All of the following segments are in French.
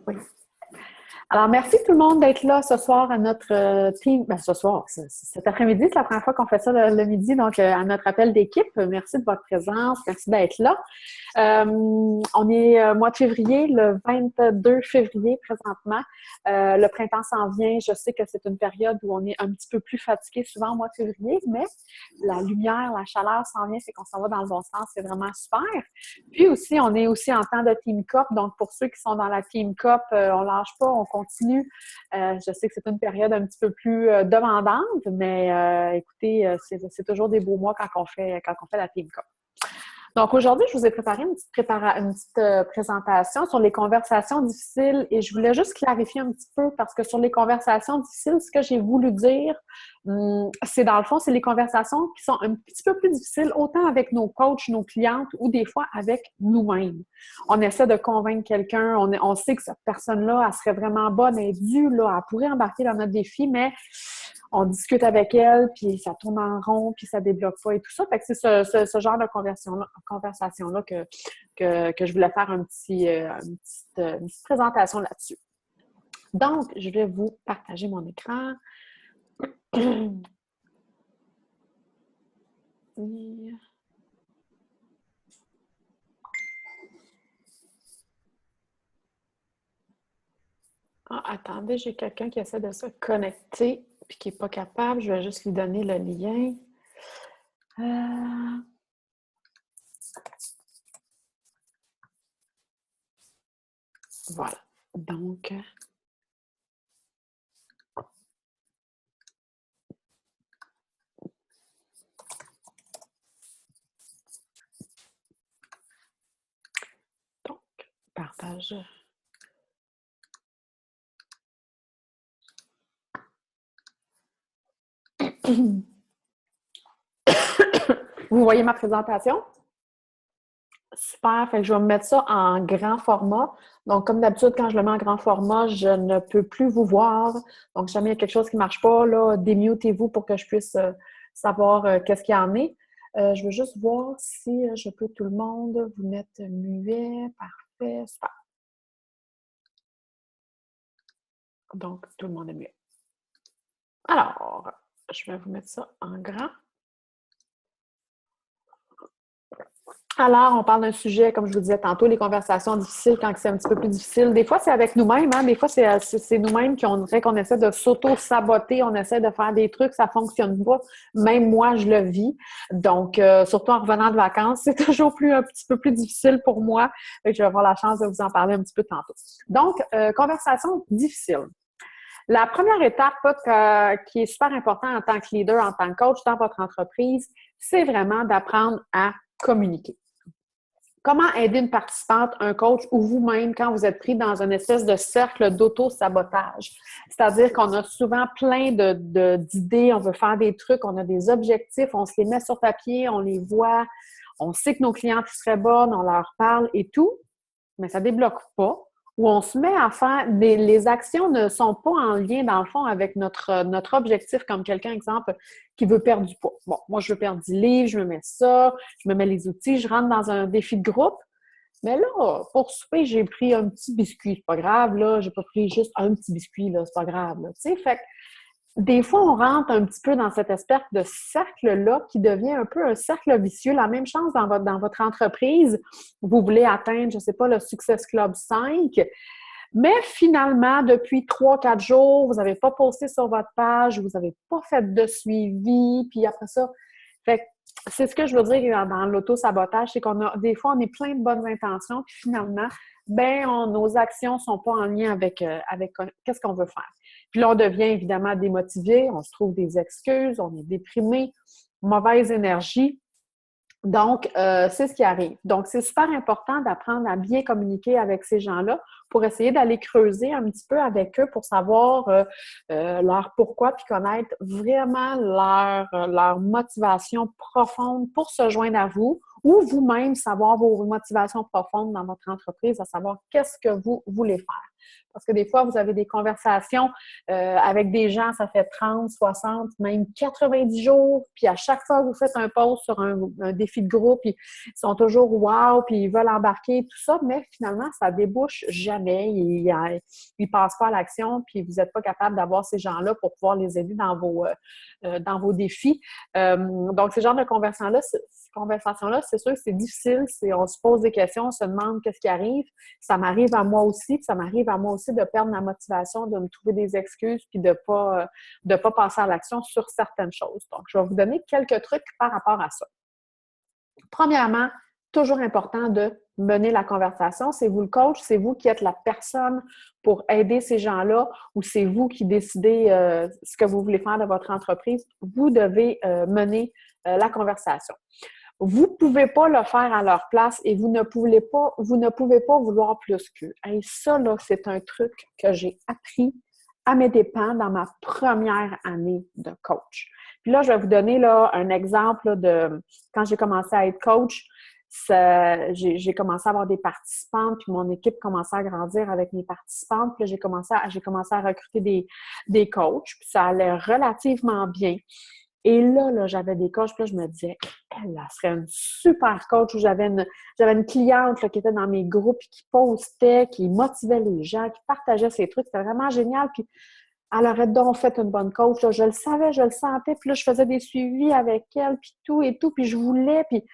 Oui. Alors, merci tout le monde d'être là ce soir à notre team. Ben, ce soir, cet après-midi, c'est la première fois qu'on fait ça le midi, donc à notre appel d'équipe. Merci de votre présence, merci d'être là. On est mois de février, le 22 février présentement. Le printemps s'en vient. Je sais que c'est une période où on est un petit peu plus fatigué souvent au mois de février, mais la lumière, la chaleur s'en vient, c'est qu'on s'en va dans le bon sens. C'est vraiment super. Puis aussi, on est aussi en temps de Team Cup. Donc, pour ceux qui sont dans la Team Cup, on lâche pas, on continue. Je sais que c'est une période un petit peu plus demandante, mais écoutez, c'est toujours des beaux mois quand on fait la Team Cup. Donc, aujourd'hui, je vous ai préparé une petite présentation sur les conversations difficiles et je voulais juste clarifier un petit peu parce que sur les conversations difficiles, ce que j'ai voulu dire, c'est dans le fond, c'est les conversations qui sont un petit peu plus difficiles, autant avec nos coachs, nos clientes ou des fois avec nous-mêmes. On essaie de convaincre quelqu'un, on sait que cette personne-là, elle serait vraiment bonne, elle est due, là, elle pourrait embarquer dans notre défi, mais on discute avec elle, puis ça tourne en rond, puis ça débloque pas et tout ça. Fait que c'est ce genre de conversation-là que je voulais faire une petite présentation là-dessus. Donc, je vais vous partager mon écran. Ah, attendez, j'ai quelqu'un qui essaie de se connecter puis qui n'est pas capable. Je vais juste lui donner le lien. Voilà. Donc, partage. Vous voyez ma présentation? Super, fait que je vais me mettre ça en grand format. Donc, comme d'habitude, quand je le mets en grand format, je ne peux plus vous voir. Donc, jamais il y a quelque chose qui ne marche pas, là, démutez-vous pour que je puisse savoir qu'est-ce qu'il y en est. Je veux juste voir si je peux tout le monde vous mettre muet. Parfait, super. Donc, tout le monde est muet. Alors, je vais vous mettre ça en grand. Alors, on parle d'un sujet, comme je vous disais tantôt, les conversations difficiles quand c'est un petit peu plus difficile. Des fois, c'est avec nous-mêmes, hein? Des fois, c'est nous-mêmes qu'on essaie de s'auto-saboter, on essaie de faire des trucs, ça ne fonctionne pas. Même moi, je le vis. Donc, surtout en revenant de vacances, c'est toujours un petit peu plus difficile pour moi. Et je vais avoir la chance de vous en parler un petit peu tantôt. Donc, conversation difficile. La première étape qui est super importante en tant que leader, en tant que coach dans votre entreprise, c'est vraiment d'apprendre à communiquer. Comment aider une participante, un coach ou vous-même quand vous êtes pris dans une espèce de cercle d'auto-sabotage? C'est-à-dire qu'on a souvent plein d'idées, on veut faire des trucs, on a des objectifs, on se les met sur papier, on les voit, on sait que nos clientes seraient bonnes, on leur parle et tout, mais ça ne débloque pas. Ou on se met à faire les actions ne sont pas en lien, dans le fond, avec notre objectif, comme quelqu'un, exemple, qui veut perdre du poids. Bon, moi, je veux perdre 10 livres, je me mets ça, je me mets les outils, je rentre dans un défi de groupe. Mais là, pour souper, j'ai pris un petit biscuit, c'est pas grave, là, j'ai pas pris juste un petit biscuit, là, c'est pas grave, là. Tu sais, fait que des fois, on rentre un petit peu dans cette espèce de cercle-là qui devient un peu un cercle vicieux. La même chose dans votre entreprise. Vous voulez atteindre, je ne sais pas, le Success Club 5, mais finalement, depuis 3-4 jours, vous n'avez pas posté sur votre page, vous n'avez pas fait de suivi, puis après ça, fait que c'est ce que je veux dire dans l'auto-sabotage, c'est des fois, on est plein de bonnes intentions, puis finalement, nos actions ne sont pas en lien avec qu'est-ce qu'on veut faire. Puis là, on devient évidemment démotivé, on se trouve des excuses, on est déprimé, mauvaise énergie. Donc, c'est ce qui arrive. Donc, c'est super important d'apprendre à bien communiquer avec ces gens-là pour essayer d'aller creuser un petit peu avec eux pour savoir leur pourquoi puis connaître vraiment leur motivation profonde pour se joindre à vous ou vous-même savoir vos motivations profondes dans votre entreprise, à savoir qu'est-ce que vous voulez faire. Parce que des fois, vous avez des conversations avec des gens, ça fait 30, 60, même 90 jours, puis à chaque fois que vous faites un post sur un défi de groupe, ils sont toujours wow, puis ils veulent embarquer, tout ça, mais finalement, ça débouche jamais. Ils passent pas à l'action, puis vous n'êtes pas capable d'avoir ces gens-là pour pouvoir les aider dans vos défis. Donc, ce genre de conversation-là, c'est sûr que c'est difficile. On se pose des questions, on se demande qu'est-ce qui arrive. Ça m'arrive à moi aussi, puis ça m'arrive à moi aussi de perdre ma motivation, de me trouver des excuses, puis de pas passer à l'action sur certaines choses. Donc, je vais vous donner quelques trucs par rapport à ça. Premièrement, toujours important de mener la conversation. C'est vous le coach, c'est vous qui êtes la personne pour aider ces gens-là ou c'est vous qui décidez ce que vous voulez faire de votre entreprise. Vous devez mener la conversation. Vous ne pouvez pas le faire à leur place et vous ne pouvez pas vouloir plus qu'eux. Et ça, là, c'est un truc que j'ai appris à mes dépens dans ma première année de coach. Puis là, je vais vous donner là, un exemple là, de quand j'ai commencé à être coach. J'ai commencé à avoir des participantes, puis mon équipe commençait à grandir avec mes participantes. Puis là, j'ai commencé à recruter des coachs, puis ça allait relativement bien. Et là, j'avais des coachs, puis là, je me disais, elle serait une super coach où j'avais une cliente là, qui était dans mes groupes, puis qui postait, qui motivait les gens, qui partageait ses trucs. C'était vraiment génial. Puis elle aurait donc fait une bonne coach. Là. Je le savais, je le sentais. Puis là, je faisais des suivis avec elle, puis tout et tout. Puis je voulais, puis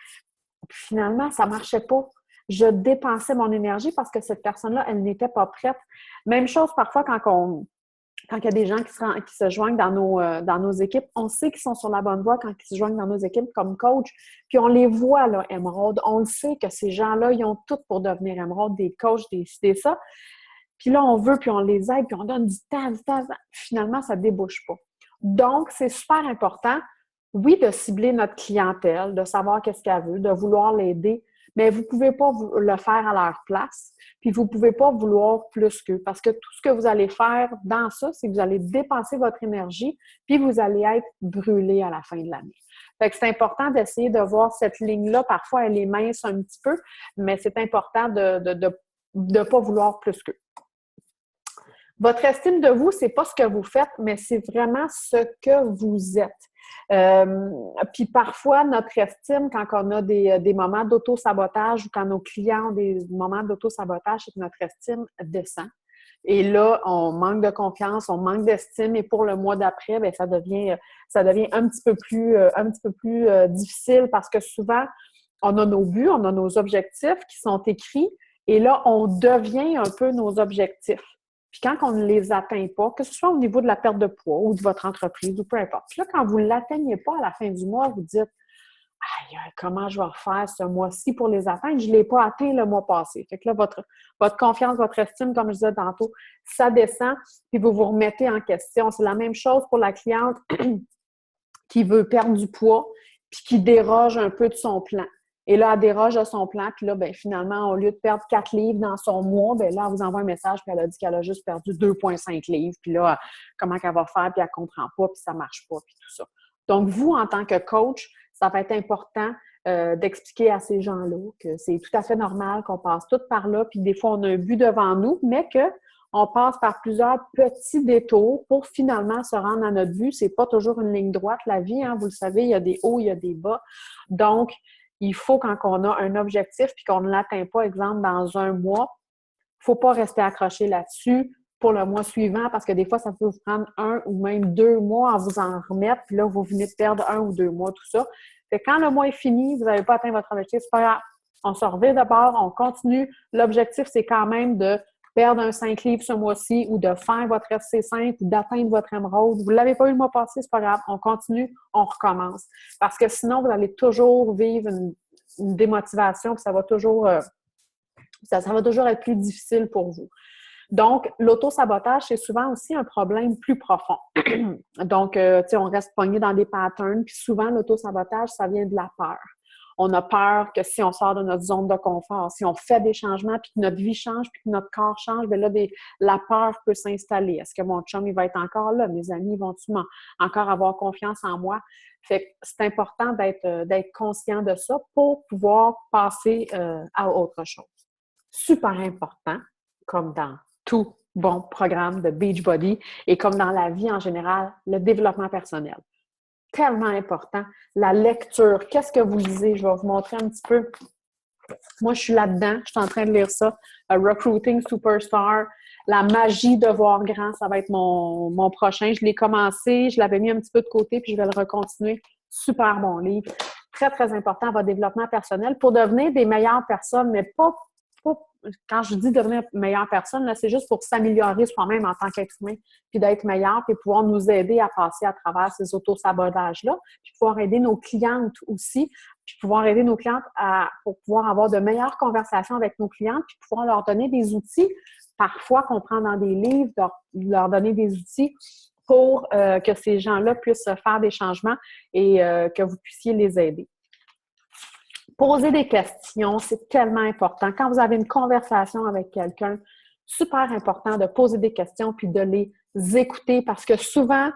finalement, ça ne marchait pas. Je dépensais mon énergie parce que cette personne-là, elle n'était pas prête. Même chose parfois quand il y a des gens qui se joignent dans nos équipes, on sait qu'ils sont sur la bonne voie quand ils se joignent dans nos équipes comme coach, puis on les voit, là, émeraude. On le sait que ces gens-là, ils ont tout pour devenir émeraude, des coachs, des ça. Puis là, on veut, puis on les aide, puis on donne du temps. Finalement, ça ne débouche pas. Donc, c'est super important, oui, de cibler notre clientèle, de savoir qu'est-ce qu'elle veut, de vouloir l'aider, mais vous ne pouvez pas le faire à leur place, puis vous ne pouvez pas vouloir plus qu'eux, parce que tout ce que vous allez faire dans ça, c'est que vous allez dépenser votre énergie, puis vous allez être brûlé à la fin de l'année. Fait que c'est important d'essayer de voir cette ligne-là. Parfois, elle est mince un petit peu, mais c'est important de ne pas vouloir plus qu'eux. Votre estime de vous, c'est pas ce que vous faites, mais c'est vraiment ce que vous êtes. Puis parfois, notre estime, quand on a des moments d'auto-sabotage ou quand nos clients ont des moments d'auto-sabotage, c'est que notre estime descend. Et là, on manque de confiance, on manque d'estime et pour le mois d'après, bien, ça devient un petit peu plus difficile parce que souvent, on a nos buts, on a nos objectifs qui sont écrits et là, on devient un peu nos objectifs. Puis quand on ne les atteint pas, que ce soit au niveau de la perte de poids ou de votre entreprise ou peu importe. Puis là, quand vous ne l'atteignez pas à la fin du mois, vous dites aïe, comment je vais refaire ce mois-ci pour les atteindre? Je ne l'ai pas atteint le mois passé. Fait que là, votre confiance, votre estime, comme je disais tantôt, ça descend, puis vous vous remettez en question. C'est la même chose pour la cliente qui veut perdre du poids, puis qui déroge un peu de son plan. Et là, elle déroge de son plan, puis là, ben, finalement, au lieu de perdre 4 livres dans son mois, ben là, elle vous envoie un message, puis elle a dit qu'elle a juste perdu 2,5 livres, puis là, comment qu'elle va faire, puis elle ne comprend pas, puis ça ne marche pas, puis tout ça. Donc, vous, en tant que coach, ça va être important d'expliquer à ces gens-là que c'est tout à fait normal qu'on passe tout par là, puis des fois, on a un but devant nous, mais qu'on passe par plusieurs petits détours pour finalement se rendre à notre but. C'est pas toujours une ligne droite, la vie, hein, vous le savez, il y a des hauts, il y a des bas. Donc, il faut, quand on a un objectif puis qu'on ne l'atteint pas, exemple, dans un mois, il ne faut pas rester accroché là-dessus pour le mois suivant parce que des fois, ça peut vous prendre 1 ou même 2 mois à vous en remettre. Puis là, vous venez de perdre 1 ou 2 mois, tout ça. Fait que quand le mois est fini, vous n'avez pas atteint votre objectif, c'est pas grave. On se revient d'abord, on continue. L'objectif, c'est quand même de perdre un 5 livres ce mois-ci ou de faire votre FC5 ou d'atteindre votre émeraude. Vous ne l'avez pas eu le mois passé, c'est pas grave. On continue, on recommence. Parce que sinon, vous allez toujours vivre une démotivation, puis ça va toujours être plus difficile pour vous. Donc, l'auto-sabotage, c'est souvent aussi un problème plus profond. Donc, on reste pogné dans des patterns, puis souvent, l'auto-sabotage, ça vient de la peur. On a peur que si on sort de notre zone de confort, si on fait des changements, puis que notre vie change, puis que notre corps change, bien là, la peur peut s'installer. Est-ce que mon chum, il va être encore là? Mes amis vont-ils encore avoir confiance en moi? Fait que c'est important d'être conscient de ça pour pouvoir passer à autre chose. Super important, comme dans tout bon programme de Beachbody. Et comme dans la vie en général, le développement personnel. Tellement important. La lecture. Qu'est-ce que vous lisez? Je vais vous montrer un petit peu. Moi, je suis là-dedans. Je suis en train de lire ça. Recruiting Superstar. La magie de voir grand, ça va être mon prochain. Je l'ai commencé, je l'avais mis un petit peu de côté, puis je vais le recontinuer. Super bon livre. Très, très important à votre développement personnel pour devenir des meilleures personnes, mais pas quand je dis devenir meilleure personne, là, c'est juste pour s'améliorer soi-même en tant qu'être humain, puis d'être meilleur, puis pouvoir nous aider à passer à travers ces auto-sabotages-là, puis pouvoir aider nos clientes aussi, puis pouvoir aider nos clientes pour pouvoir avoir de meilleures conversations avec nos clientes, puis pouvoir leur donner des outils, parfois qu'on prend dans des livres, leur donner des outils pour que ces gens-là puissent faire des changements et que vous puissiez les aider. Poser des questions, c'est tellement important. Quand vous avez une conversation avec quelqu'un, super important de poser des questions puis de les écouter parce que souvent,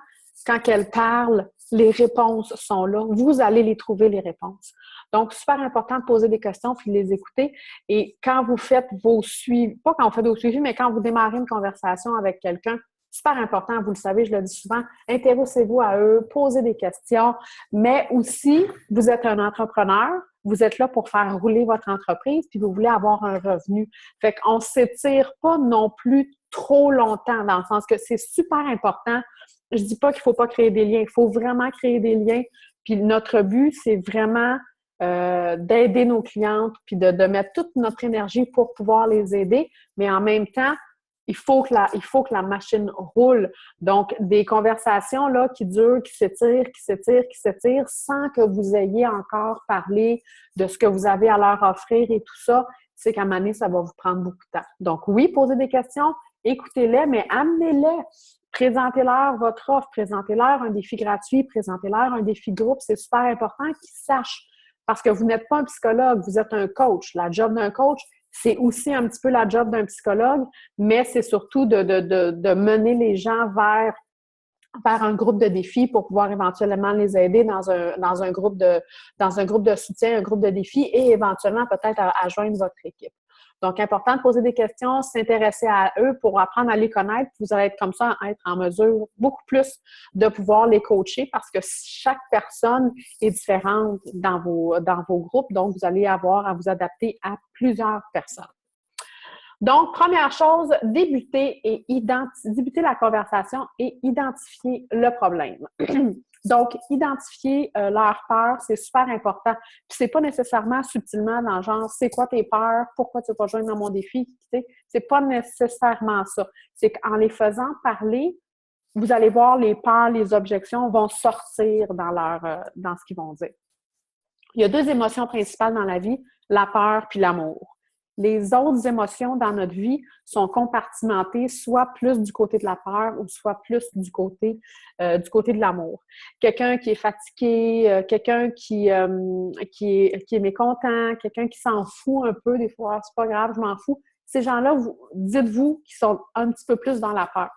quand elle parle, les réponses sont là. Vous allez les trouver, les réponses. Donc, super important de poser des questions puis de les écouter. Et quand vous faites vos suivis, pas quand vous faites vos suivis, mais quand vous démarrez une conversation avec quelqu'un, super important, vous le savez, je le dis souvent, intéressez-vous à eux, posez des questions, mais aussi, vous êtes un entrepreneur, vous êtes là pour faire rouler votre entreprise, puis vous voulez avoir un revenu. Fait qu'on ne s'étire pas non plus trop longtemps, dans le sens que c'est super important. Je dis pas qu'il faut pas créer des liens, il faut vraiment créer des liens. Puis notre but, c'est vraiment d'aider nos clientes, puis de mettre toute notre énergie pour pouvoir les aider, mais en même temps, il faut que la machine roule. Donc, des conversations là, qui durent, qui s'étirent, sans que vous ayez encore parlé de ce que vous avez à leur offrir et tout ça, c'est qu'à un moment donné, ça va vous prendre beaucoup de temps. Donc, oui, posez des questions, écoutez-les, mais amenez-les. Présentez-leur votre offre, présentez-leur un défi gratuit, présentez-leur un défi groupe. C'est super important qu'ils sachent. Parce que vous n'êtes pas un psychologue, vous êtes un coach. La job d'un coach, c'est aussi un petit peu la job d'un psychologue, mais c'est surtout de mener les gens vers un groupe de défis pour pouvoir éventuellement les aider dans un groupe de soutien, un groupe de défis et éventuellement peut-être à joindre votre équipe. Donc, important de poser des questions, s'intéresser à eux pour apprendre à les connaître. Vous allez être comme ça, être en mesure beaucoup plus de pouvoir les coacher parce que chaque personne est différente dans vos groupes. Donc, vous allez avoir à vous adapter à plusieurs personnes. Donc, première chose, débuter la conversation et identifier le problème. Donc, identifier leur peur, c'est super important. Puis c'est pas nécessairement subtilement dans le genre, c'est quoi tes peurs, pourquoi tu veux pas joindre dans mon défi, tu sais, c'est pas nécessairement ça. C'est qu'en les faisant parler, vous allez voir les peurs, les objections vont sortir dans ce qu'ils vont dire. Il y a deux émotions principales dans la vie, la peur puis l'amour. Les autres émotions dans notre vie sont compartimentées, soit plus du côté de la peur ou soit plus du côté de l'amour. Quelqu'un qui est fatigué, quelqu'un qui est mécontent, quelqu'un qui s'en fout un peu des fois, c'est pas grave, je m'en fous. Ces gens-là, dites-vous qu'ils sont un petit peu plus dans la peur.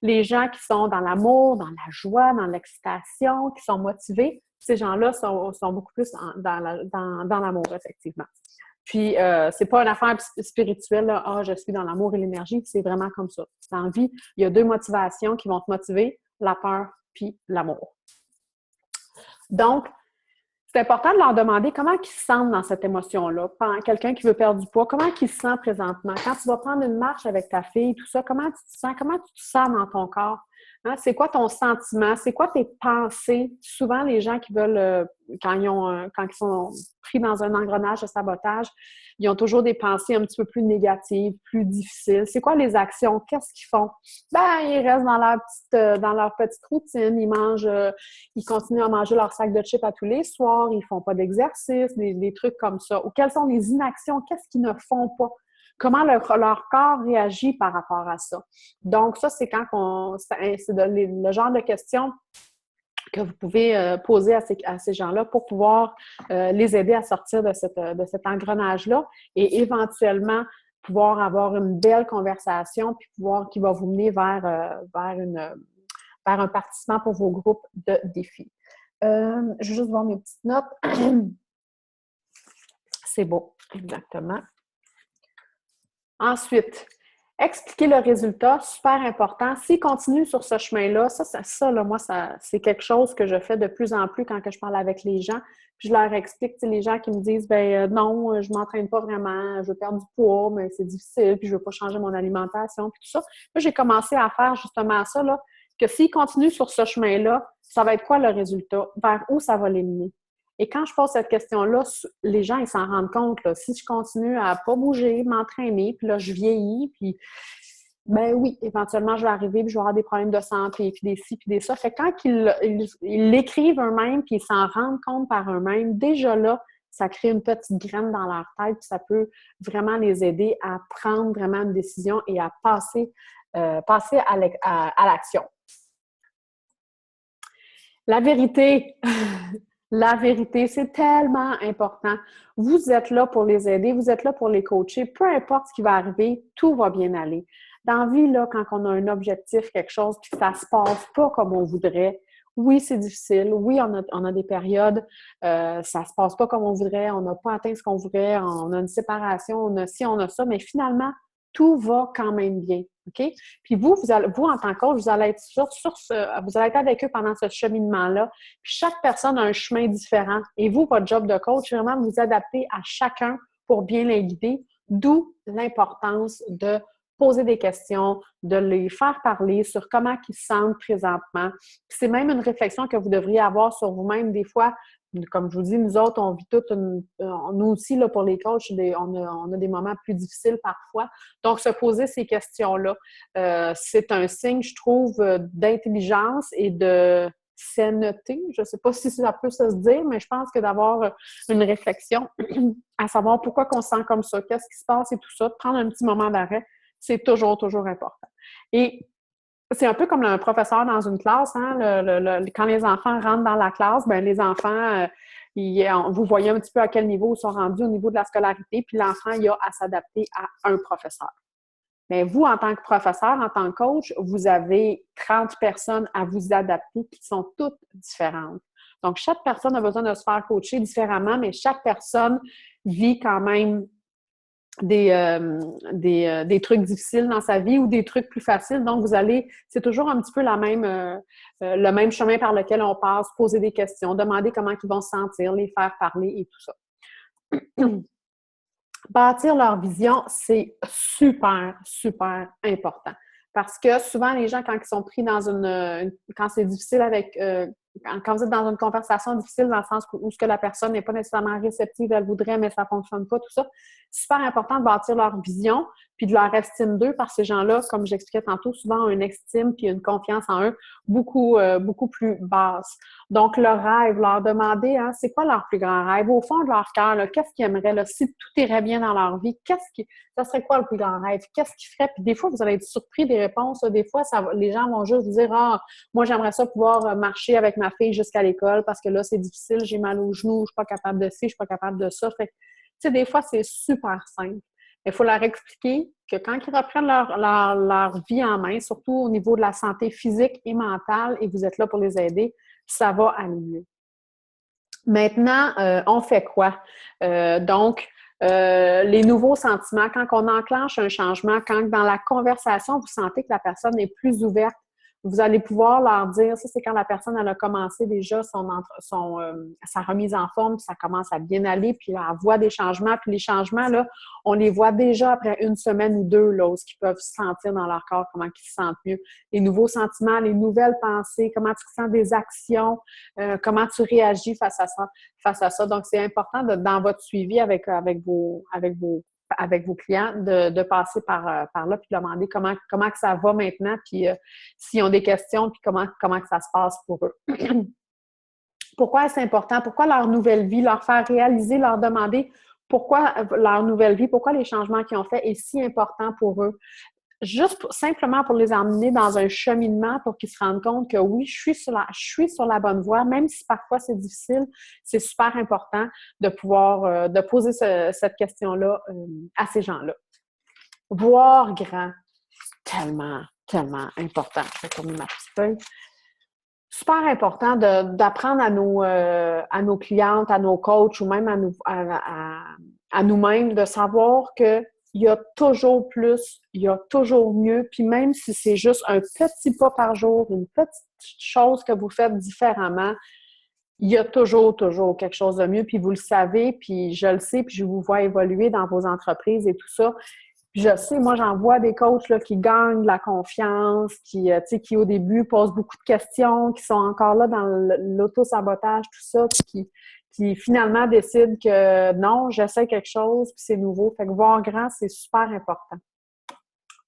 Les gens qui sont dans l'amour, dans la joie, dans l'excitation, qui sont motivés, ces gens-là sont beaucoup plus dans l'amour, effectivement. Puis, c'est pas une affaire spirituelle, là, ah, je suis dans l'amour et l'énergie, c'est vraiment comme ça. Dans la vie, il y a deux motivations qui vont te motiver, la peur puis l'amour. Donc, c'est important de leur demander comment ils se sentent dans cette émotion-là. Quelqu'un qui veut perdre du poids, comment il se sent présentement? Quand tu vas prendre une marche avec ta fille, tout ça, comment tu te sens? Comment tu te sens dans ton corps? Hein? C'est quoi ton sentiment? C'est quoi tes pensées? Souvent, les gens qui veulent, quand ils sont pris dans un engrenage de sabotage, ils ont toujours des pensées un petit peu plus négatives, plus difficiles. C'est quoi les actions? Qu'est-ce qu'ils font? Ben, ils restent dans leur petite routine. Ils continuent à manger leur sac de chips à tous les soirs. Ils font pas d'exercice, des trucs comme ça. Ou quelles sont les inactions? Qu'est-ce qu'ils ne font pas? Comment leur corps réagit par rapport à ça? Donc, ça, c'est le genre de questions que vous pouvez poser à ces gens-là pour pouvoir les aider à sortir de cet engrenage-là et éventuellement pouvoir avoir une belle conversation puis qui va vous mener vers un participant pour vos groupes de défis. Je vais juste voir mes petites notes. C'est beau, exactement. Ensuite, Expliquer le résultat, super important. S'ils continuent sur ce chemin-là, moi, c'est quelque chose que je fais de plus en plus quand que je parle avec les gens. Puis je leur explique, les gens qui me disent, non, je m'entraîne pas vraiment, je veux perdre du poids, mais c'est difficile, puis je veux pas changer mon alimentation, puis tout ça. Là, j'ai commencé à faire justement ça, là, que s'ils continuent sur ce chemin-là, ça va être quoi le résultat? Vers où ça va les mener? Et quand je pose cette question-là, les gens, ils s'en rendent compte, là. Si je continue à pas bouger, m'entraîner, puis là, je vieillis, puis ben oui, éventuellement, je vais arriver, puis je vais avoir des problèmes de santé, puis des ci, puis des ça. Fait que quand ils l'écrivent eux-mêmes, puis ils s'en rendent compte par eux-mêmes, déjà là, ça crée une petite graine dans leur tête, puis ça peut vraiment les aider à prendre vraiment une décision et à passer à l'action. La vérité, la vérité, c'est tellement important. Vous êtes là pour les aider, vous êtes là pour les coacher. Peu importe ce qui va arriver, tout va bien aller. Dans la vie, là, quand on a un objectif, quelque chose, puis que ça se passe pas comme on voudrait, oui, c'est difficile. Oui, on a des périodes, ça se passe pas comme on voudrait, on n'a pas atteint ce qu'on voudrait, on a une séparation, on a ci, on a ça, mais finalement, tout va quand même bien. OK? Puis vous, en tant que coach, vous allez être vous allez être avec eux pendant ce cheminement-là. Puis chaque personne a un chemin différent. Et vous, votre job de coach, c'est vraiment de vous adapter à chacun pour bien les guider, d'où l'importance de poser des questions, de les faire parler sur comment ils se sentent présentement. Puis c'est même une réflexion que vous devriez avoir sur vous-même. Des fois, comme je vous dis, nous autres, on vit nous aussi, là, pour les coachs, on a des moments plus difficiles parfois. Donc, se poser ces questions-là, c'est un signe, je trouve, d'intelligence et de sainteté. Je ne sais pas si ça peut se dire, mais je pense que d'avoir une réflexion à savoir pourquoi on se sent comme ça, qu'est-ce qui se passe et tout ça, de prendre un petit moment d'arrêt, c'est toujours, toujours important. Et c'est un peu comme un professeur dans une classe, hein? Quand les enfants rentrent dans la classe, ben les enfants, vous voyez un petit peu à quel niveau ils sont rendus au niveau de la scolarité, puis l'enfant, il a à s'adapter à un professeur. Mais vous, en tant que professeur, en tant que coach, vous avez 30 personnes à vous adapter qui sont toutes différentes. Donc, chaque personne a besoin de se faire coacher différemment, mais chaque personne vit quand même des trucs difficiles dans sa vie ou des trucs plus faciles. Donc, c'est toujours un petit peu le même chemin par lequel on passe, poser des questions, demander comment ils vont se sentir, les faire parler et tout ça. Bâtir leur vision, c'est super, super important. Parce que souvent, les gens, quand ils sont pris quand c'est difficile quand vous êtes dans une conversation difficile, dans le sens où ce que la personne n'est pas nécessairement réceptive, elle voudrait, mais ça ne fonctionne pas, tout ça, c'est super important de bâtir leur vision puis de leur estime d'eux, parce que ces gens-là, comme j'expliquais tantôt, souvent ont une estime puis une confiance en eux beaucoup plus basse. Donc, leur rêve, leur demander, hein, c'est quoi leur plus grand rêve? Au fond de leur cœur, qu'est-ce qu'ils aimeraient? Là, si tout irait bien dans leur vie, ça serait quoi le plus grand rêve? Qu'est-ce qu'ils feraient? Puis des fois, vous allez être surpris des réponses. Là. Des fois, les gens vont juste vous dire, ah, moi, j'aimerais ça pouvoir marcher avec ma fille jusqu'à l'école parce que là, c'est difficile, j'ai mal aux genoux, je suis pas capable de ci, je suis pas capable de ça. Fait que, tu sais, des fois, c'est super simple. Il faut leur expliquer que quand ils reprennent leur vie en main, surtout au niveau de la santé physique et mentale, et vous êtes là pour les aider, ça va aller mieux. Maintenant, on fait quoi? Les nouveaux sentiments, quand on enclenche un changement, quand dans la conversation, vous sentez que la personne est plus ouverte, vous allez pouvoir leur dire, ça c'est quand la personne elle a commencé déjà sa remise en forme, puis ça commence à bien aller, puis elle voit des changements, puis les changements, là, on les voit déjà après une semaine ou deux, là, où ils peuvent se sentir dans leur corps, comment ils se sentent mieux. Les nouveaux sentiments, les nouvelles pensées, comment tu sens des actions, comment tu réagis face à ça. Donc, c'est important dans votre suivi avec vos clients de passer par là puis de demander comment que ça va maintenant, puis s'ils ont des questions, puis comment que ça se passe pour eux. Pourquoi c'est important? Pourquoi leur nouvelle vie, leur faire réaliser, leur demander pourquoi leur nouvelle vie, pourquoi les changements qu'ils ont faits est si important pour eux. Simplement pour les emmener dans un cheminement pour qu'ils se rendent compte que oui, je suis sur la bonne voie, même si parfois c'est difficile, c'est super important de pouvoir de poser cette question-là à ces gens-là. Voir grand, tellement, tellement important. Je vais tourner ma petite feuille. Super important d'apprendre à nos clientes, à nos coachs ou même à nous-mêmes de savoir que il y a toujours plus, il y a toujours mieux. Puis même si c'est juste un petit pas par jour, une petite chose que vous faites différemment, il y a toujours, toujours quelque chose de mieux. Puis vous le savez, puis je le sais, puis je vous vois évoluer dans vos entreprises et tout ça. Puis je sais, moi, j'en vois des coachs là, qui gagnent de la confiance, qui au début posent beaucoup de questions, qui sont encore là dans l'auto-sabotage, tout ça, puis qui finalement décident que non, j'essaie quelque chose, puis c'est nouveau. Fait que voir grand, c'est super important.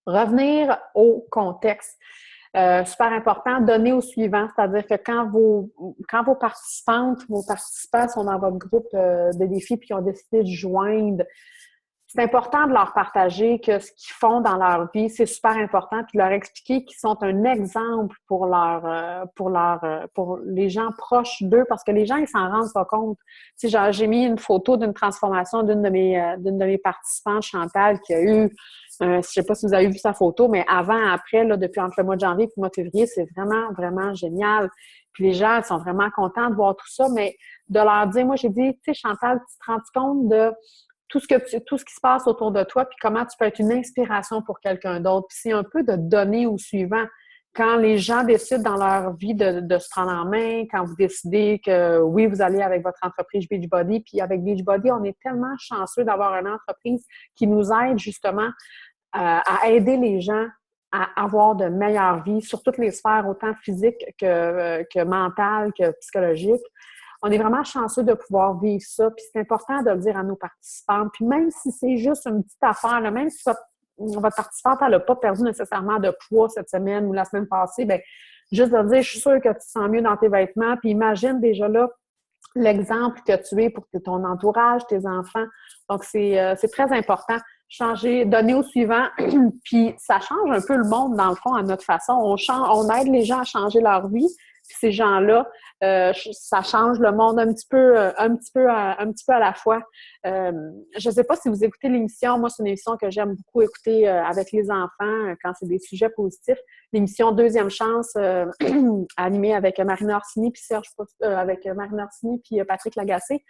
Revenir au contexte. Super important, donner au suivant, c'est-à-dire que quand vos participants sont dans votre groupe de défis puis ont décidé de joindre, c'est important de leur partager que ce qu'ils font dans leur vie, c'est super important, puis de leur expliquer qu'ils sont un exemple pour pour les gens proches d'eux, parce que les gens, ils s'en rendent pas compte. Tu sais, j'ai mis une photo d'une transformation d'une de mes participantes, Chantal, qui a eu, je sais pas si vous avez vu sa photo, mais avant, après, là, depuis entre le mois de janvier et le mois de février, c'est vraiment, vraiment génial. Puis les gens, ils sont vraiment contents de voir tout ça, mais de leur dire, moi, j'ai dit, tu sais, Chantal, tu te rends compte de tout ce qui se passe autour de toi, puis comment tu peux être une inspiration pour quelqu'un d'autre. Puis c'est un peu de donner au suivant. Quand les gens décident dans leur vie de se prendre en main, quand vous décidez que oui, vous allez avec votre entreprise Beachbody, puis avec Beachbody, on est tellement chanceux d'avoir une entreprise qui nous aide justement à aider les gens à avoir de meilleures vies sur toutes les sphères, autant physiques que mentales, que psychologiques. On est vraiment chanceux de pouvoir vivre ça, puis c'est important de le dire à nos participants. Puis même si c'est juste une petite affaire, là, même si votre participante n'a pas perdu nécessairement de poids cette semaine ou la semaine passée, bien, juste de dire, je suis sûre que tu te sens mieux dans tes vêtements, puis imagine déjà là l'exemple que tu es pour ton entourage, tes enfants. Donc, c'est très important. Donner au suivant, puis ça change un peu le monde, dans le fond, à notre façon. On aide les gens à changer leur vie, puis ces gens-là, ça change le monde un petit peu à la fois. Je ne sais pas si vous écoutez l'émission. Moi, c'est une émission que j'aime beaucoup écouter avec les enfants quand c'est des sujets positifs. L'émission Deuxième Chance, animée avec Marina Orsini, puis avec Marina Orsini, puis Patrick Lagacé.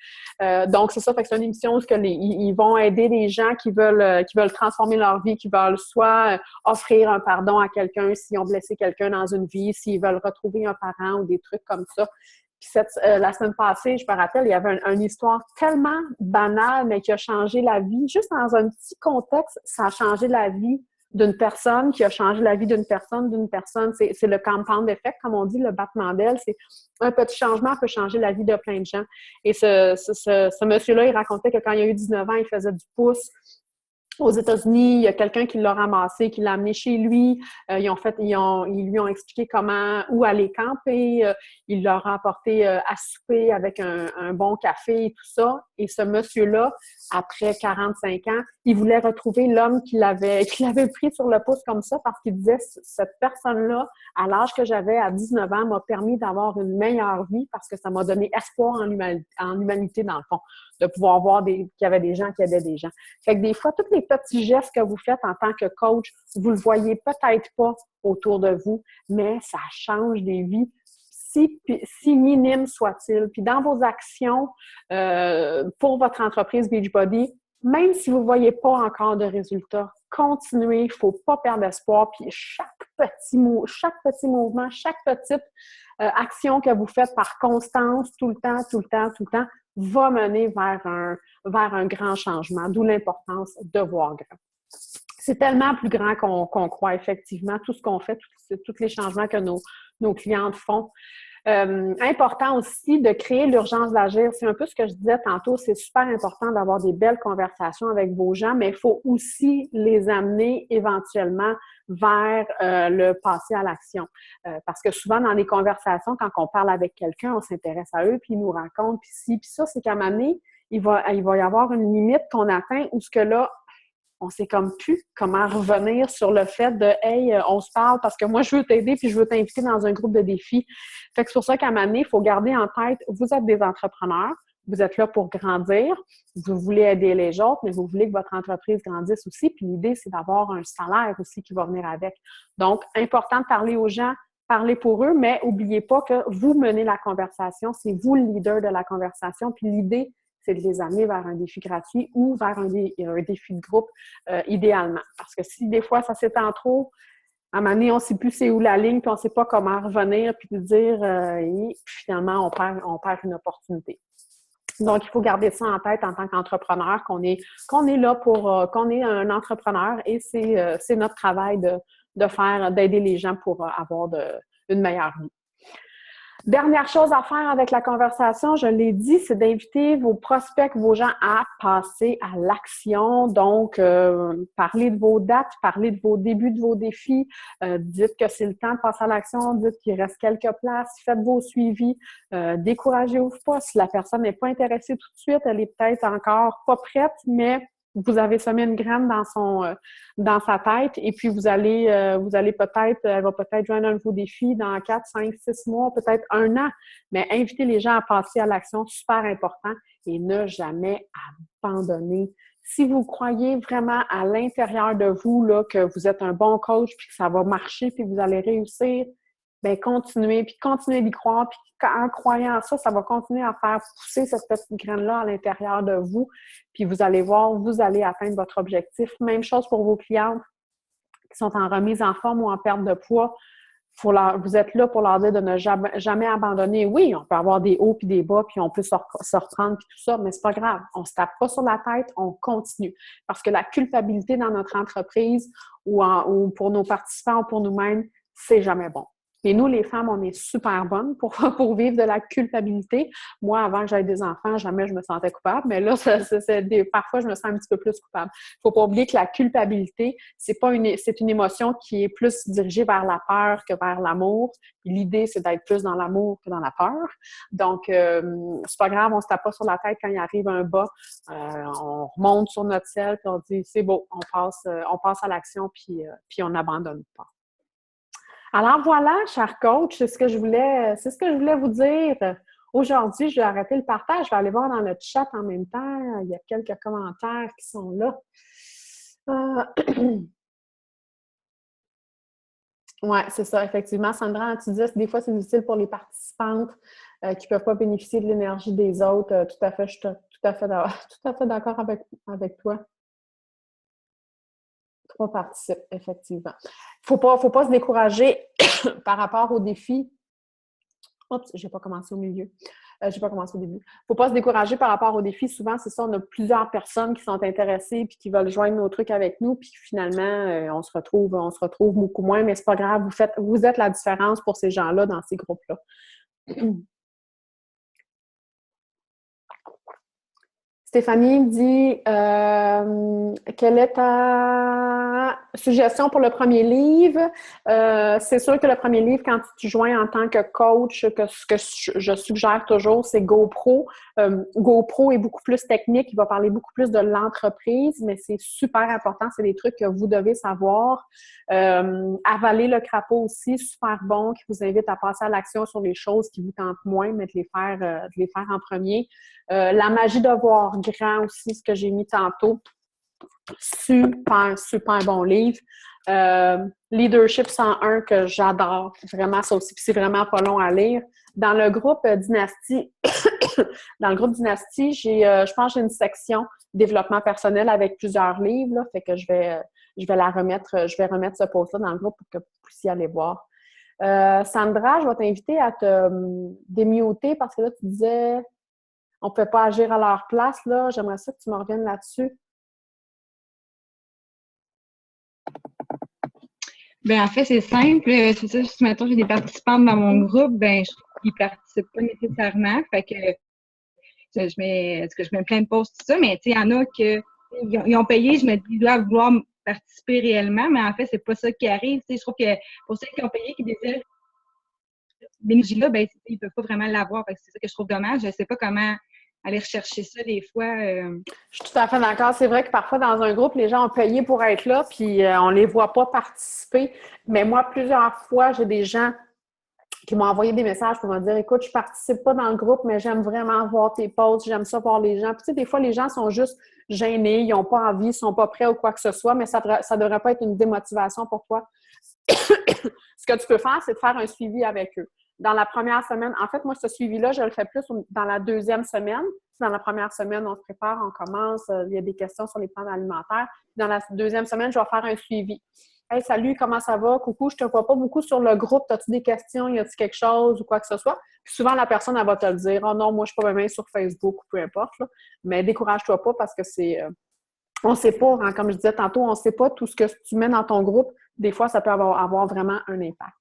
Donc, c'est ça, fait que c'est une émission où ils vont aider les gens qui veulent transformer leur vie, qui veulent soit offrir un pardon à quelqu'un s'ils ont blessé quelqu'un dans une vie, s'ils veulent retrouver un parent ou des trucs comme ça. Puis la semaine passée, je me rappelle, il y avait une histoire tellement banale, mais qui a changé la vie. Juste dans un petit contexte, ça a changé la vie d'une personne, qui a changé la vie d'une personne. C'est le compound effect, comme on dit, le battement d'aile. C'est un petit changement peut changer la vie de plein de gens. Et ce monsieur-là, il racontait que quand il a eu 19 ans, il faisait du pouce aux États-Unis. Il y a quelqu'un qui l'a ramassé, qui l'a amené chez lui. Ils lui ont expliqué où aller camper. Il leur a apporté à souper avec un bon café et tout ça. Et ce monsieur-là, après 45 ans, il voulait retrouver l'homme qu'il avait pris sur le pouce comme ça parce qu'il disait, cette personne-là, à l'âge que j'avais, à 19 ans, m'a permis d'avoir une meilleure vie parce que ça m'a donné espoir en l'humanité, dans le fond, de pouvoir voir qu'il y avait des gens qui aidaient des gens. Fait que des fois, tous les petits gestes que vous faites en tant que coach, vous le voyez peut-être pas autour de vous, mais ça change des vies, si minime soit-il. Puis dans vos actions pour votre entreprise Beachbody, même si vous ne voyez pas encore de résultats, continuez, il ne faut pas perdre espoir. Puis chaque petit mouvement, chaque petite action que vous faites par constance, tout le temps, va mener vers un grand changement, d'où l'importance de voir grand. C'est tellement plus grand qu'on croit, effectivement, tout ce qu'on fait, tous les changements que nos clientes font. Important aussi de créer l'urgence d'agir. C'est un peu ce que je disais tantôt, c'est super important d'avoir des belles conversations avec vos gens, mais il faut aussi les amener éventuellement vers le passer à l'action. Parce que souvent, dans les conversations, quand on parle avec quelqu'un, on s'intéresse à eux, puis ils nous racontent, puis ci, puis ça, c'est qu'à un moment donné, il va y avoir une limite qu'on atteint où ce que là, on sait comme plus comment revenir sur le fait de « Hey, on se parle parce que moi, je veux t'aider puis je veux t'inviter dans un groupe de défis. » Fait que c'est pour ça qu'à un moment donné, il faut garder en tête, vous êtes des entrepreneurs, vous êtes là pour grandir, vous voulez aider les autres, mais vous voulez que votre entreprise grandisse aussi. Puis l'idée, c'est d'avoir un salaire aussi qui va venir avec. Donc, important de parler aux gens, parler pour eux, mais n'oubliez pas que vous menez la conversation, c'est vous le leader de la conversation. Puis l'idée, c'est de les amener vers un défi gratuit ou vers un défi de groupe, idéalement. Parce que si des fois, ça s'étend trop, à un moment donné, on ne sait plus c'est où la ligne, puis on ne sait pas comment revenir, puis de dire, puis finalement, on perd une opportunité. Donc, il faut garder ça en tête en tant qu'entrepreneur, qu'on est là pour, qu'on est un entrepreneur et c'est notre travail d'aider les gens pour avoir une meilleure vie. Dernière chose à faire avec la conversation, je l'ai dit, c'est d'inviter vos prospects, vos gens à passer à l'action. Donc, parlez de vos dates, parlez de vos débuts de vos défis, dites que c'est le temps de passer à l'action, dites qu'il reste quelques places, faites vos suivis, découragez-vous pas. Si la personne n'est pas intéressée tout de suite, elle est peut-être encore pas prête, mais vous avez semé une graine dans sa tête et puis vous allez peut-être, elle va peut-être joindre un de vos défis dans 4, 5, 6 mois, peut-être 1 an. Mais invitez les gens à passer à l'action, super important, et ne jamais abandonner. Si vous croyez vraiment à l'intérieur de vous là, que vous êtes un bon coach puis que ça va marcher puis que vous allez réussir, bien continuez d'y croire, puis en croyant ça, ça va continuer à faire pousser cette petite graine-là à l'intérieur de vous, puis vous allez voir, vous allez atteindre votre objectif. Même chose pour vos clientes qui sont en remise en forme ou en perte de poids. Vous êtes là pour leur dire de ne jamais abandonner. Oui, on peut avoir des hauts puis des bas, puis on peut se reprendre puis tout ça, mais c'est pas grave. On ne se tape pas sur la tête, on continue. Parce que la culpabilité dans notre entreprise ou pour nos participants ou pour nous-mêmes, c'est jamais bon. Et nous, les femmes, on est super bonnes pour vivre de la culpabilité. Moi, avant que j'aie des enfants, jamais je me sentais coupable, mais là, parfois, je me sens un petit peu plus coupable. Il ne faut pas oublier que la culpabilité, c'est une émotion qui est plus dirigée vers la peur que vers l'amour. L'idée, c'est d'être plus dans l'amour que dans la peur. Donc, c'est pas grave, on se tape pas sur la tête quand il arrive un bas. On remonte sur notre selle, puis on dit, c'est beau, on passe à l'action, puis on n'abandonne pas. Alors voilà, cher coach, c'est ce que je voulais vous dire. Aujourd'hui, je vais arrêter le partage. Je vais aller voir dans notre chat en même temps. Il y a quelques commentaires qui sont là. Oui, c'est ça, effectivement. Sandra, tu disais, des fois, c'est difficile pour les participantes qui ne peuvent pas bénéficier de l'énergie des autres. Tout à fait, je suis tout à fait d'accord avec toi. 3 participent, effectivement. Faut pas se décourager par rapport aux défis. Oups, j'ai pas commencé au milieu. J'ai pas commencé au début. Faut pas se décourager par rapport aux défis. Souvent, c'est ça, on a plusieurs personnes qui sont intéressées puis qui veulent joindre nos trucs avec nous, puis finalement, on se retrouve beaucoup moins, mais c'est pas grave. Vous êtes la différence pour ces gens-là dans ces groupes-là. Stéphanie dit quelle est ta suggestion pour le premier livre? C'est sûr que le premier livre, quand tu joins en tant que coach, ce que je suggère toujours, c'est GoPro. GoPro est beaucoup plus technique, il va parler beaucoup plus de l'entreprise, mais c'est super important, c'est des trucs que vous devez savoir. Avaler le crapaud aussi, super bon, qui vous invite à passer à l'action sur les choses qui vous tentent moins, mais de les faire en premier. La magie de voir grand aussi, ce que j'ai mis tantôt. Super, super bon livre. Leadership 101 que j'adore. Vraiment, ça aussi. Puis c'est vraiment pas long à lire. Dans le groupe Dynastie, je pense que j'ai une section développement personnel avec plusieurs livres. Là, fait que je vais remettre ce post-là dans le groupe pour que vous puissiez aller voir. Sandra, je vais t'inviter à te démuter parce que là, tu disais on ne peut pas agir à leur place, là. J'aimerais ça que tu me reviennes là-dessus. Bien, en fait, c'est simple. C'est ça, si maintenant j'ai des participantes dans mon groupe, ben, ils ne participent pas nécessairement. Fait que je mets plein de posts, tout ça, mais tu sais, il y en a ils ont payé, je me dis, ils doivent vouloir participer réellement, mais en fait, c'est pas ça qui arrive. Tu sais, je trouve que pour ceux qui ont payé, qui désirent l'énergie-là, ben, ils ne peuvent pas vraiment l'avoir. C'est ça que je trouve dommage. Je ne sais pas comment aller rechercher ça des fois. Je suis tout à fait d'accord. C'est vrai que parfois, dans un groupe, les gens ont payé pour être là, puis on ne les voit pas participer. Mais moi, plusieurs fois, j'ai des gens qui m'ont envoyé des messages pour me dire « Écoute, je ne participe pas dans le groupe, mais j'aime vraiment voir tes posts, j'aime ça voir les gens. » Puis tu sais, des fois, les gens sont juste gênés, ils n'ont pas envie, ils ne sont pas prêts ou quoi que ce soit, mais ça ne devrait pas être une démotivation pour toi. Ce que tu peux faire, c'est de faire un suivi avec eux. dans la première semaine. En fait, moi, ce suivi-là, je le fais plus dans la deuxième semaine. Dans la première semaine, on se prépare, on commence, il y a des questions sur les plans alimentaires. Dans la deuxième semaine, je vais faire un suivi. Hey, salut, comment ça va? Coucou, je te vois pas beaucoup sur le groupe. As-tu des questions? Y a-t-il quelque chose ou quoi que ce soit? Puis souvent, la personne, elle va te le dire. Oh non, moi, je suis pas bien sur Facebook ou peu importe. Là. Mais décourage-toi pas parce que c'est. On ne sait pas, hein, comme je disais tantôt, on ne sait pas tout ce que tu mets dans ton groupe. Des fois, ça peut avoir vraiment un impact.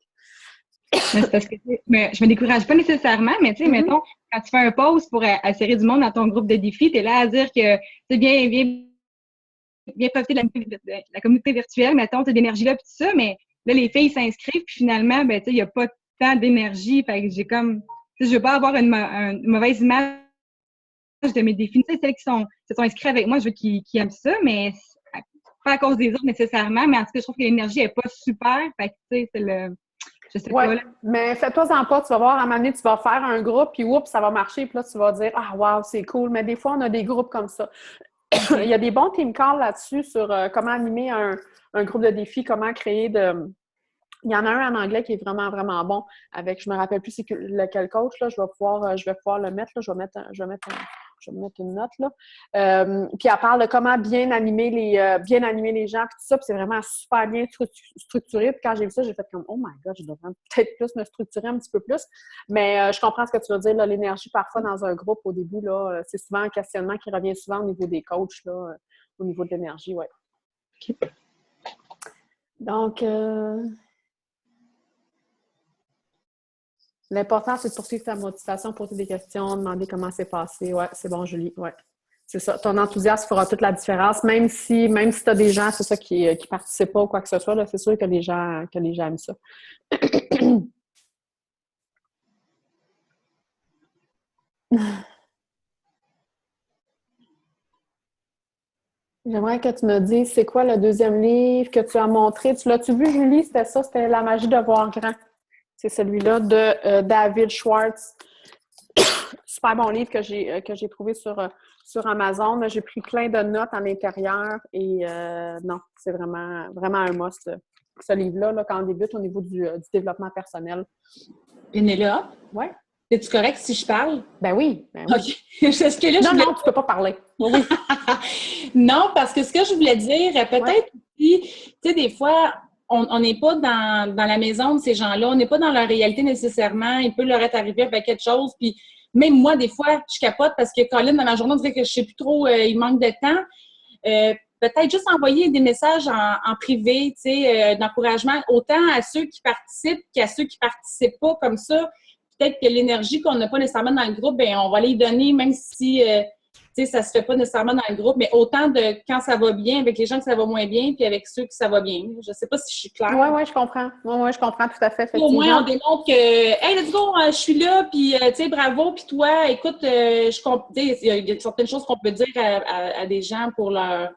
Mais c'est parce que je me décourage pas nécessairement, mais tu sais, mettons, quand tu fais un post pour attirer du monde dans ton groupe de défis, tu es là à dire que c'est bien profiter de la communauté virtuelle, mettons, tu as d'énergie là, puis tout ça, mais là, les filles s'inscrivent, puis finalement, ben, tu sais, il n'y a pas tant d'énergie. Fait que j'ai comme, tu sais, je veux pas avoir une mauvaise image de mes défis. Tu sais, celles qui se sont inscrites avec moi, je veux qu'ils aiment ça, mais pas à cause des autres nécessairement, mais en tout cas, je trouve que l'énergie n'est pas super. Fait que, tu sais, c'est le. Je sais pas, là. Mais fais-toi-en pas, tu vas voir, à un moment donné, tu vas faire un groupe, puis oups, ça va marcher, puis là, tu vas dire « Ah, wow, c'est cool », mais des fois, on a des groupes comme ça. Il y a des bons team calls là-dessus sur comment animer un groupe de défis, comment créer de... Il y en a un en anglais qui est vraiment, vraiment bon, avec, je me rappelle plus c'est lequel coach, là, je vais pouvoir le mettre, là, je vais mettre une note, là. Puis elle parle de comment bien animer les gens, puis tout ça, puis c'est vraiment super bien structuré. Puis quand j'ai vu ça, j'ai fait comme « Oh my God, je devrais peut-être plus me structurer un petit peu plus. » Mais je comprends ce que tu veux dire, là, l'énergie parfois dans un groupe au début, là, c'est souvent un questionnement qui revient souvent au niveau des coachs, là, au niveau de l'énergie, oui. Okay. Donc, l'important, c'est de poursuivre ta motivation, poser des questions, demander comment c'est passé. Ouais, c'est bon, Julie. Ouais. C'est ça. Ton enthousiasme fera toute la différence, même si tu as des gens, c'est ça, qui participent pas ou quoi que ce soit, là, c'est sûr que les gens aiment ça. J'aimerais que tu me dises, c'est quoi le deuxième livre que tu as montré? Tu l'as-tu vu, Julie? C'était ça, c'était La magie de voir grand. C'est celui-là de David Schwartz. Super bon livre que j'ai trouvé sur Amazon. J'ai pris plein de notes à l'intérieur et non, c'est vraiment, vraiment un must. Ce livre-là, là, quand on débute au niveau du développement personnel. Pénélope? Oui. Es-tu correct si je parle? Ben oui. OK. Est-ce que là, non, tu peux pas parler. Oui. Non, parce que ce que je voulais dire, peut-être aussi, tu sais, des fois, on n'est pas dans la maison de ces gens-là, on n'est pas dans leur réalité nécessairement, il peut leur être arrivé avec quelque chose, puis même moi, des fois, je capote parce que Colin, dans ma journée, on dirait que je sais plus trop, il manque de temps. Peut-être juste envoyer des messages en privé, tu sais, d'encouragement, autant à ceux qui participent qu'à ceux qui participent pas, comme ça. Peut-être que l'énergie qu'on n'a pas nécessairement dans le groupe, bien, on va les donner, même si, tu sais, ça se fait pas nécessairement dans le groupe, mais autant de quand ça va bien, avec les gens que ça va moins bien, puis avec ceux qui ça va bien. Je sais pas si je suis claire. Oui, je comprends. Oui, je comprends tout à fait. Au moins, on démontre que, hey, let's go, je suis là, puis, tu sais, bravo, puis toi, écoute, il y a certaines choses qu'on peut dire à des gens pour leur...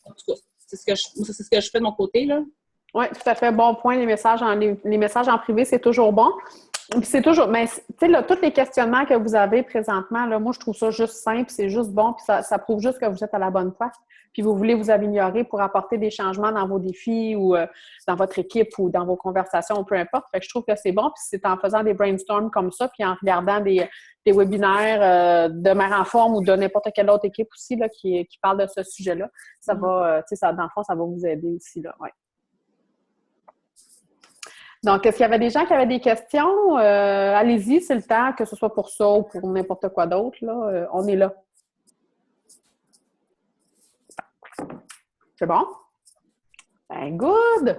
En tout cas, c'est ce que je fais de mon côté, là. Oui, tout à fait. Bon point. Les messages en privé, c'est toujours bon. Puis c'est toujours, mais tu sais, là, tous les questionnements que vous avez présentement, là, moi, je trouve ça juste simple, c'est juste bon, puis ça prouve juste que vous êtes à la bonne place, puis vous voulez vous améliorer pour apporter des changements dans vos défis ou dans votre équipe ou dans vos conversations, peu importe. Fait que je trouve que c'est bon, puis c'est en faisant des brainstorms comme ça, puis en regardant des webinaires de Mère en forme ou de n'importe quelle autre équipe aussi là, qui parle de ce sujet-là, ça va, tu sais, ça, dans le fond, ça va vous aider aussi, là, ouais. Donc, est-ce qu'il y avait des gens qui avaient des questions? Allez-y, c'est le temps, que ce soit pour ça ou pour n'importe quoi d'autre. Là, on est là. C'est bon? Ben, good!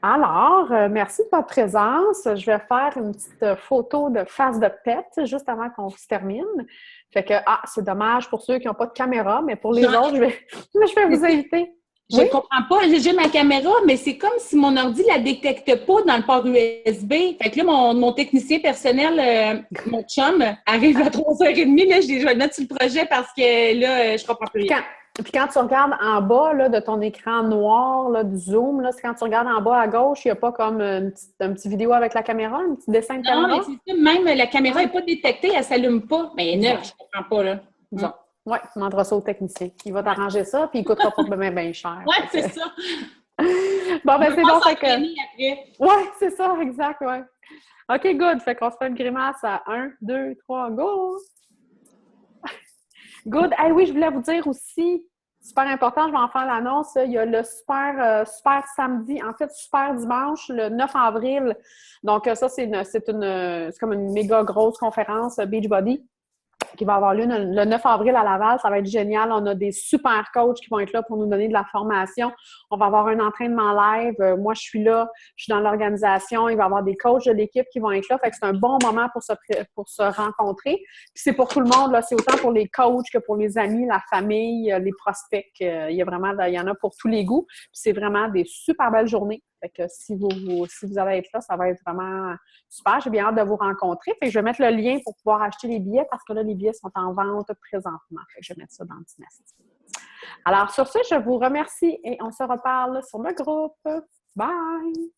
Alors, merci de votre présence. Je vais faire une petite photo de face de pet juste avant qu'on se termine. Fait que, c'est dommage pour ceux qui n'ont pas de caméra, mais pour les autres, je vais vous inviter. Je comprends pas. J'ai ma caméra, mais c'est comme si mon ordi la détecte pas dans le port USB. Fait que là, mon technicien personnel, mon chum, arrive à 3h30. Là, je vais le mettre sur le projet parce que là, je comprends plus rien. Puis quand tu regardes en bas là, de ton écran noir là, du Zoom, là, c'est quand tu regardes en bas à gauche, il n'y a pas comme un petit vidéo avec la caméra, un petit dessin de caméra? Non, mais c'est ça. Même la caméra n'est pas détectée, elle ne s'allume pas. Mais non, je ne comprends pas, là. Bon. Oui, tu demanderas ça au technicien. Il va t'arranger ça, puis il ne coûtera pas bien cher. Oui, c'est ça. Bon, ben c'est bon, fait que... Après. Ouais, c'est ça, exact, ouais. OK, good. Fait qu'on se fait une grimace à 1, 2, 3, go! Good. Hey, oui, je voulais vous dire aussi, super important, je vais en faire l'annonce, il y a le super samedi, en fait, super dimanche, le 9 avril. Donc, ça, c'est comme une méga grosse conférence Beachbody qui va avoir lieu le 9 avril à Laval. Ça va être génial. On a des super coachs qui vont être là pour nous donner de la formation. On va avoir un entraînement live. Moi, je suis là. Je suis dans l'organisation. Il va y avoir des coachs de l'équipe qui vont être là. Fait que c'est un bon moment pour se rencontrer. Puis c'est pour tout le monde, là. C'est autant pour les coachs que pour les amis, la famille, les prospects. Il y en a pour tous les goûts. Puis c'est vraiment des super belles journées. Fait que si vous allez être là, ça va être vraiment super. J'ai bien hâte de vous rencontrer. Fait que je vais mettre le lien pour pouvoir acheter les billets parce que là, les billets sont en vente présentement. Fait que je vais mettre ça dans le Dynastie. Alors, sur ce, je vous remercie et on se reparle sur le groupe. Bye!